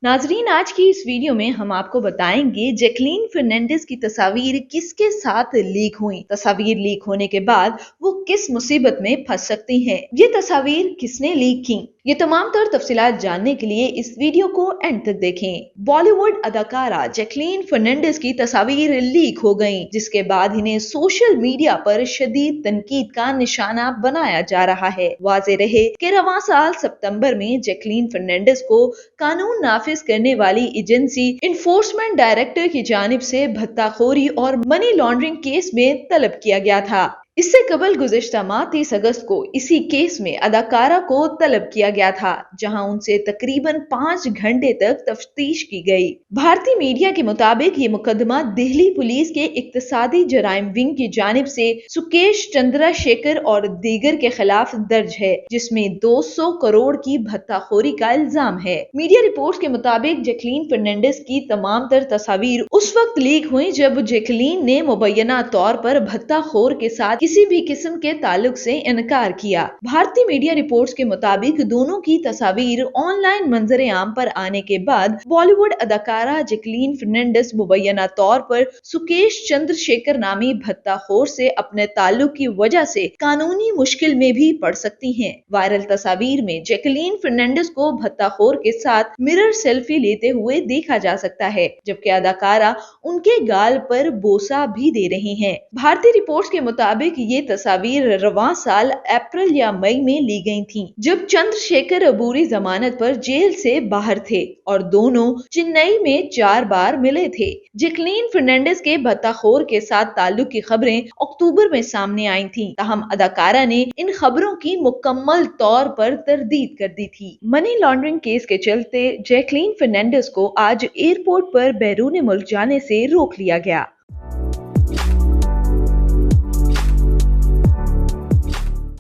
नाजरीन, आज की इस वीडियो में हम आपको बताएंगे जैकलीन फर्नांडिस की तस्वीर किसके साथ लीक हुई। तस्वीर लीक होने के बाद वो किस मुसीबत में फंस सकती हैं। ये तस्वीर किसने लीक की, ये तमाम तर तफसीलात जानने के लिए इस वीडियो को एंड तक देखें। बॉलीवुड अदाकारा जैकलीन फर्नांडिस की तस्वीर लीक हो गयी, जिसके बाद इन्हें सोशल मीडिया पर शदीद तनकीद का निशाना बनाया जा रहा है। वाज़ेह रहे कि रवां साल सितंबर में जैकलीन फर्नांडिस को कानून नाफिज करने वाली एजेंसी इन्फोर्समेंट डायरेक्टर की जानिब से भत्ताखोरी और मनी लॉन्ड्रिंग केस में तलब किया गया था। इससे कबल गुज़िश्ता माह 30 अगस्त को इसी केस में अदाकारा को तलब किया गया था, जहां उनसे तकरीबन 5 घंटे तक तफ्तीश की गई। भारतीय मीडिया के मुताबिक ये मुकदमा दिल्ली पुलिस के इक्तिसादी जराइम विंग की जानिब से सुकेश चंद्रशेखर और दीगर के खिलाफ दर्ज है, जिसमें 200 करोड़ की भत्ताखोरी का इल्जाम है। मीडिया रिपोर्ट्स के मुताबिक जैकलीन फर्नांडिस की तमाम तर तस्वीर उस वक्त लीक हुई जब जैकलीन ने मुबैना तौर पर भत्ताखोर के साथ किसी भी किस्म के ताल्लुक से इनकार किया। भारतीय मीडिया रिपोर्ट्स के मुताबिक दोनों की तस्वीर ऑनलाइन मंजर आम पर आने के बाद बॉलीवुड अदाकारा जैकलीन फर्नांडिस मुबैना तौर पर सुकेश चंद्रशेखर नामी भत्ताखोर से अपने ताल्लुक की वजह से कानूनी मुश्किल में भी पड़ सकती हैं। वायरल तस्वीर में जैकलीन फर्नांडिस को भत्ताखोर के साथ मिरर सेल्फी लेते हुए देखा जा सकता है, जबकि अदाकारा उनके गाल पर बोसा भी दे रही हैं। भारतीय रिपोर्ट्स के मुताबिक ये तस्वीर रवां साल अप्रैल या मई में ली गई थी, जब चंद्रशेखर अबूरी जमानत पर जेल से बाहर थे और दोनों चेन्नई में 4 बार मिले थे। जैकलीन फर्नांडिस के भत्ताखोर के साथ ताल्लुक की खबरें अक्टूबर में सामने आई थीं, ताहम अदाकारा ने इन खबरों की मुकम्मल तौर पर तरदीद कर दी थी। मनी लॉन्ड्रिंग केस के चलते जैकलीन फर्नांडिस को आज एयरपोर्ट पर बैरून मुल्क जाने से रोक लिया गया।